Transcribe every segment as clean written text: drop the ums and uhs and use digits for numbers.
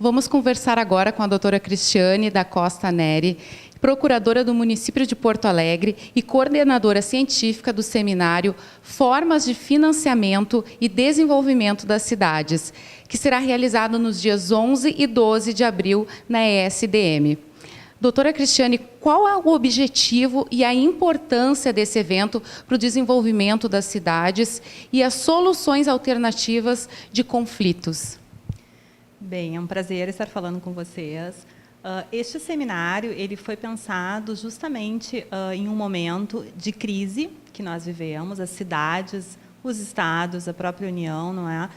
Vamos conversar agora com a doutora Cristiane da Costa Neri, procuradora do município de Porto Alegre e coordenadora científica do seminário Formas de Financiamento e Desenvolvimento das Cidades, que será realizado nos dias 11 e 12 de abril na ESDM. Doutora Cristiane, qual é o objetivo e a importância desse evento para o desenvolvimento das cidades e as soluções alternativas de conflitos? Bem, é um prazer estar falando com vocês. Este seminário ele foi pensado justamente em um momento de crise que nós vivemos, as cidades, os estados, a própria União, não é?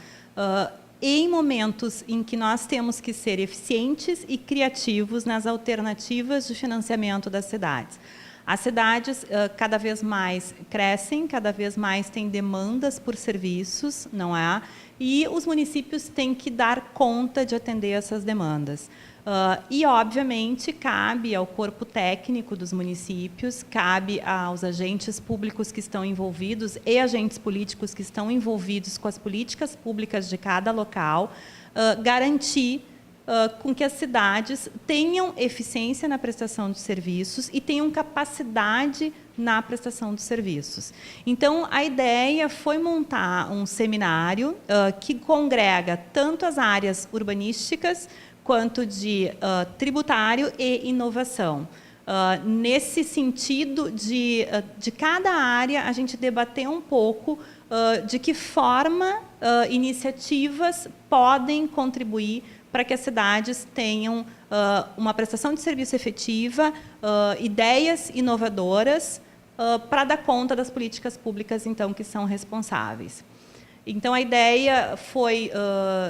Em momentos em que nós temos que ser eficientes e criativos nas alternativas de financiamento das cidades. As cidades cada vez mais crescem, cada vez mais têm demandas por serviços, não é? E os municípios têm que dar conta de atender essas demandas. E, obviamente, cabe ao corpo técnico dos municípios, cabe aos agentes públicos que estão envolvidos e agentes políticos que estão envolvidos com as políticas públicas de cada local, garantir com que as cidades tenham eficiência na prestação de serviços e tenham capacidade na prestação de serviços. Então, a ideia foi montar um seminário que congrega tanto as áreas urbanísticas quanto de tributário e inovação. Nesse sentido de cada área, a gente debater um pouco de que forma iniciativas podem contribuir para que as cidades tenham uma prestação de serviço efetiva, ideias inovadoras para dar conta das políticas públicas, então, que são responsáveis. Então, a ideia foi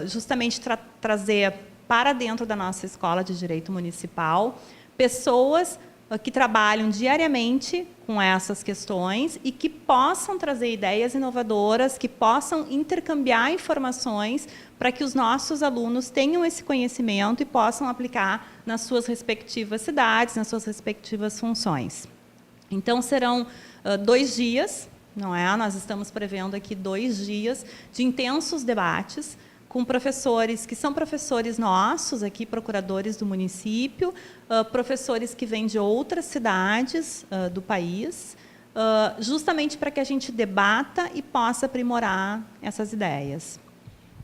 justamente trazer para dentro da nossa Escola de Direito Municipal pessoas que trabalham diariamente com essas questões e que possam trazer ideias inovadoras, que possam intercambiar informações para que os nossos alunos tenham esse conhecimento e possam aplicar nas suas respectivas cidades, nas suas respectivas funções. Então, serão 2 dias, não é? Nós estamos prevendo aqui 2 dias de intensos debates com professores que são professores nossos, aqui procuradores do município, professores que vêm de outras cidades do país, justamente para que a gente debata e possa aprimorar essas ideias.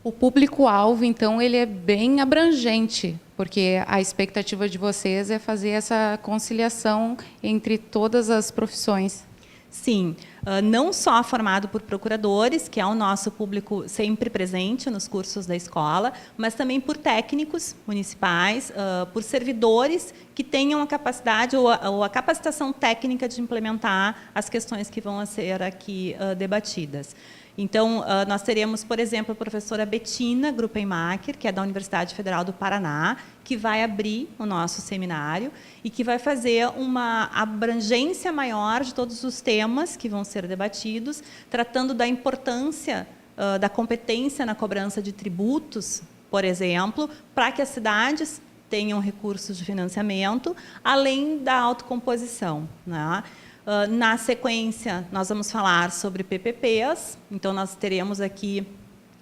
O público-alvo, então, ele é bem abrangente, porque a expectativa de vocês é fazer essa conciliação entre todas as profissões. Sim, não só formado por procuradores, que é o nosso público sempre presente nos cursos da escola, mas também por técnicos municipais, por servidores que tenham a capacidade ou a capacitação técnica de implementar as questões que vão ser aqui debatidas. Então, nós teremos, por exemplo, a professora Betina Gruppenmacher, que é da Universidade Federal do Paraná, que vai abrir o nosso seminário e que vai fazer uma abrangência maior de todos os temas que vão ser debatidos, tratando da importância da competência na cobrança de tributos, por exemplo, para que as cidades tenham recursos de financiamento, além da autocomposição, né? Na sequência, nós vamos falar sobre PPPs, então nós teremos aqui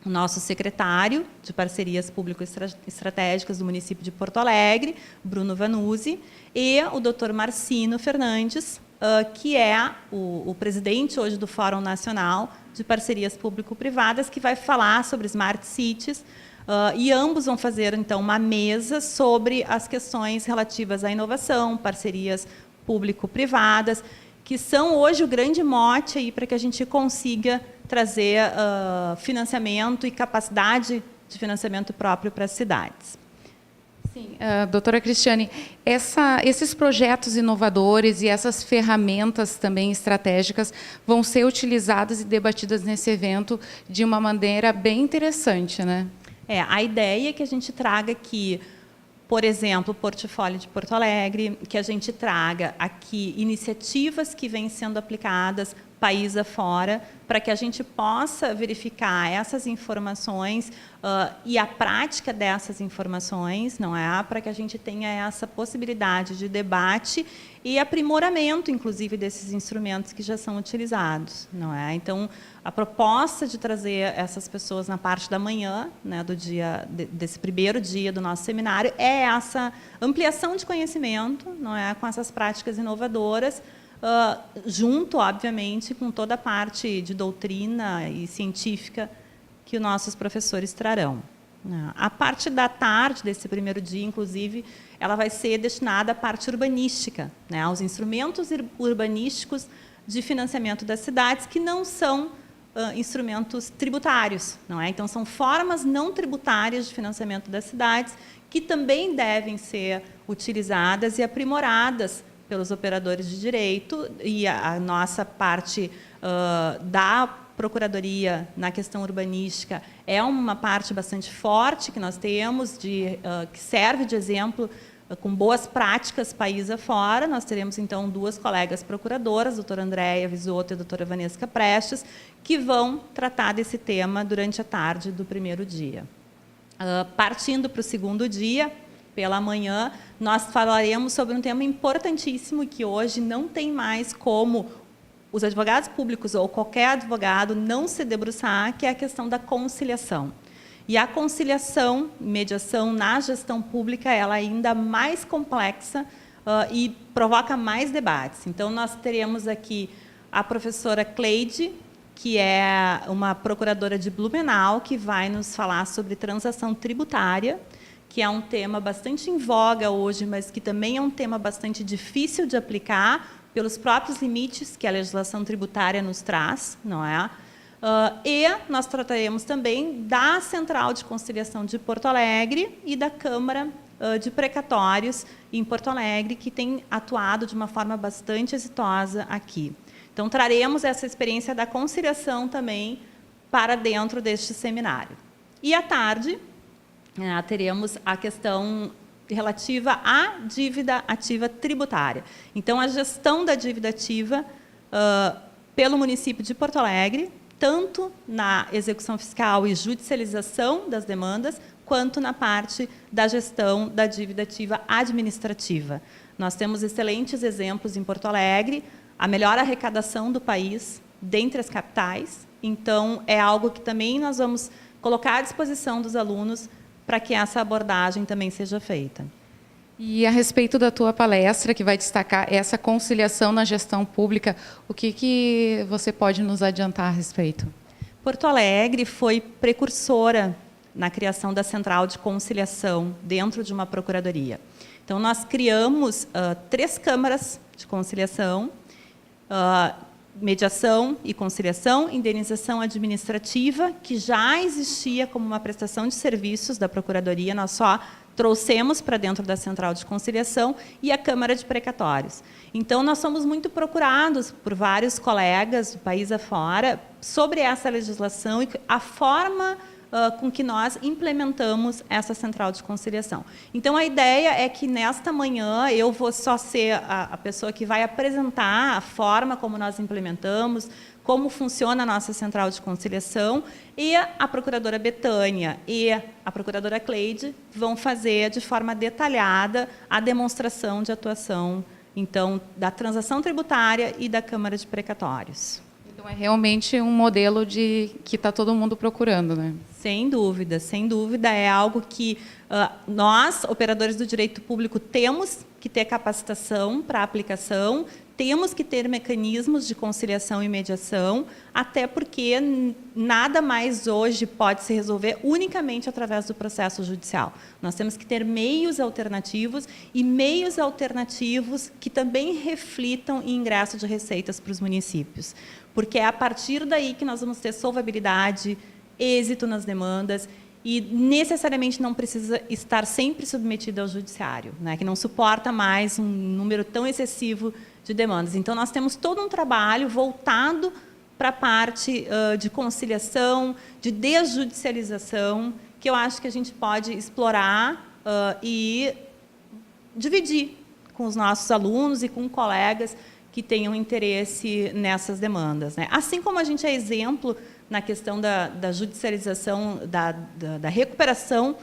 o nosso secretário de Parcerias Público-Estratégicas do município de Porto Alegre, Bruno Vanuzzi, e o Dr. Marcino Fernandes, que é o presidente hoje do Fórum Nacional de Parcerias Público-Privadas, que vai falar sobre Smart Cities, e ambos vão fazer, então, uma mesa sobre as questões relativas à inovação, parcerias público-privadas, que são hoje o grande mote aí para que a gente consiga trazer financiamento e capacidade de financiamento próprio para as cidades. Sim, doutora Cristiane, esses projetos inovadores e essas ferramentas também estratégicas vão ser utilizadas e debatidas nesse evento de uma maneira bem interessante, né? A ideia é que a gente traga aqui, por exemplo, o portfólio de Porto Alegre, que a gente traga aqui iniciativas que vêm sendo aplicadas país afora, para que a gente possa verificar essas informações e a prática dessas informações, não é? Para que a gente tenha essa possibilidade de debate e aprimoramento, inclusive, desses instrumentos que já são utilizados, não é? Então, a proposta de trazer essas pessoas na parte da manhã, né, desse primeiro dia do nosso seminário, é essa ampliação de conhecimento, não é? Com essas práticas inovadoras, junto, obviamente, com toda a parte de doutrina e científica que os nossos professores trarão. A parte da tarde desse primeiro dia, inclusive, ela vai ser destinada à parte urbanística, né, aos instrumentos urbanísticos de financiamento das cidades, que não são instrumentos tributários, não é? Então, são formas não tributárias de financiamento das cidades que também devem ser utilizadas e aprimoradas pelos operadores de direito, e a nossa parte da Procuradoria na questão urbanística é uma parte bastante forte que nós temos, que serve de exemplo com boas práticas país afora. Nós teremos, então, 2 colegas procuradoras, a doutora Andréia Visotto e a doutora Vanesca Prestes, que vão tratar desse tema durante a tarde do primeiro dia. Partindo para o segundo dia, pela manhã, nós falaremos sobre um tema importantíssimo que hoje não tem mais como os advogados públicos ou qualquer advogado não se debruçar, que é a questão da conciliação. E a conciliação, mediação na gestão pública, ela é ainda mais complexa e provoca mais debates. Então, nós teremos aqui a professora Cleide, que é uma procuradora de Blumenau, que vai nos falar sobre transação tributária, que é um tema bastante em voga hoje, mas que também é um tema bastante difícil de aplicar pelos próprios limites que a legislação tributária nos traz, não é? E nós trataremos também da Central de Conciliação de Porto Alegre e da Câmara de Precatórios em Porto Alegre, que tem atuado de uma forma bastante exitosa aqui. Então, traremos essa experiência da conciliação também para dentro deste seminário. E, à tarde, teremos a questão relativa à dívida ativa tributária. Então, a gestão da dívida ativa pelo município de Porto Alegre, tanto na execução fiscal e judicialização das demandas, quanto na parte da gestão da dívida ativa administrativa. Nós temos excelentes exemplos em Porto Alegre, a melhor arrecadação do país dentre as capitais. Então, é algo que também nós vamos colocar à disposição dos alunos para que essa abordagem também seja feita. E a respeito da tua palestra, que vai destacar essa conciliação na gestão pública, o que você pode nos adiantar a respeito? Porto Alegre foi precursora na criação da Central de Conciliação dentro de uma procuradoria. Então, nós criamos 3 câmaras de conciliação, mediação e conciliação, indenização administrativa, que já existia como uma prestação de serviços da Procuradoria, nós só trouxemos para dentro da Central de Conciliação, e a Câmara de Precatórios. Então, nós somos muito procurados por vários colegas do país afora sobre essa legislação e a forma com que nós implementamos essa Central de Conciliação. Então, a ideia é que, nesta manhã, eu vou só ser a pessoa que vai apresentar a forma como nós implementamos, como funciona a nossa Central de Conciliação, e a procuradora Betânia e a procuradora Cleide vão fazer, de forma detalhada, a demonstração de atuação, então, da transação tributária e da Câmara de Precatórios. Então, é realmente um modelo que está todo mundo procurando, né? Sem dúvida, sem dúvida. É algo que nós, operadores do direito público, temos que ter capacitação para aplicação, temos que ter mecanismos de conciliação e mediação, até porque nada mais hoje pode se resolver unicamente através do processo judicial. Nós temos que ter meios alternativos e meios alternativos que também reflitam em ingresso de receitas para os municípios, porque é a partir daí que nós vamos ter solvabilidade, êxito nas demandas e necessariamente não precisa estar sempre submetido ao judiciário, né, que não suporta mais um número tão excessivo de demandas. Então, nós temos todo um trabalho voltado para a parte de conciliação, de desjudicialização, que eu acho que a gente pode explorar e dividir com os nossos alunos e com colegas que tenham interesse nessas demandas, né? Assim como a gente é exemplo na questão da judicialização, da recuperação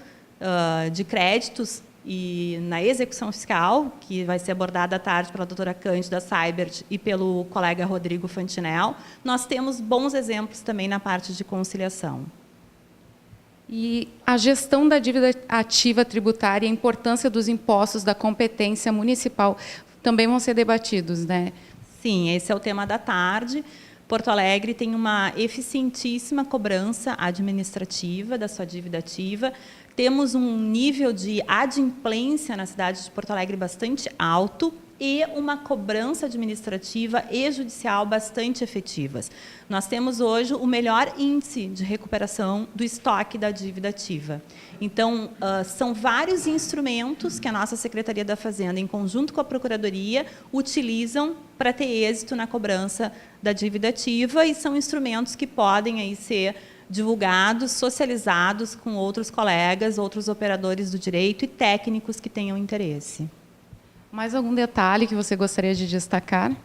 de créditos e na execução fiscal, que vai ser abordada à tarde pela doutora Cândida Seibert e pelo colega Rodrigo Fantinel, nós temos bons exemplos também na parte de conciliação. E a gestão da dívida ativa tributária e a importância dos impostos da competência municipal também vão ser debatidos, né? Sim, esse é o tema da tarde. Porto Alegre tem uma eficientíssima cobrança administrativa da sua dívida ativa. Temos um nível de adimplência na cidade de Porto Alegre bastante alto e uma cobrança administrativa e judicial bastante efetivas. Nós temos hoje o melhor índice de recuperação do estoque da dívida ativa. Então, são vários instrumentos que a nossa Secretaria da Fazenda, em conjunto com a Procuradoria, utilizam para ter êxito na cobrança da dívida ativa, e são instrumentos que podem aí ser divulgados, socializados com outros colegas, outros operadores do direito e técnicos que tenham interesse. Mais algum detalhe que você gostaria de destacar?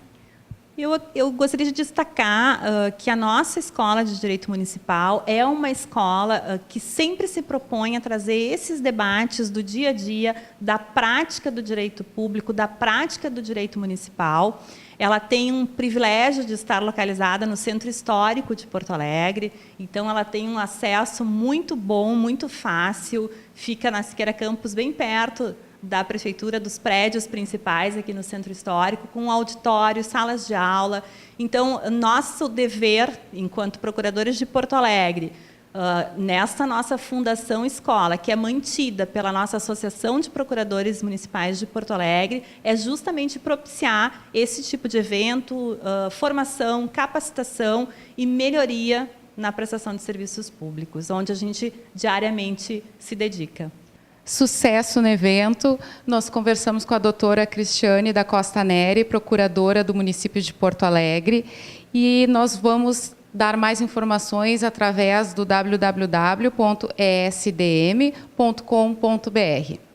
Eu gostaria de destacar que a nossa Escola de Direito Municipal é uma escola que sempre se propõe a trazer esses debates do dia a dia, da prática do direito público, da prática do direito municipal. Ela tem um privilégio de estar localizada no centro histórico de Porto Alegre, então ela tem um acesso muito bom, muito fácil, fica na Siqueira Campos, bem perto da prefeitura, dos prédios principais aqui no centro histórico, com auditório, salas de aula. Então, nosso dever, enquanto procuradores de Porto Alegre, nesta nossa fundação escola, que é mantida pela nossa Associação de Procuradores Municipais de Porto Alegre, é justamente propiciar esse tipo de evento, formação, capacitação e melhoria na prestação de serviços públicos, onde a gente diariamente se dedica. Sucesso no evento. Nós conversamos com a doutora Cristiane da Costa Neri, procuradora do município de Porto Alegre, e nós vamos dar mais informações através do www.esdm.com.br.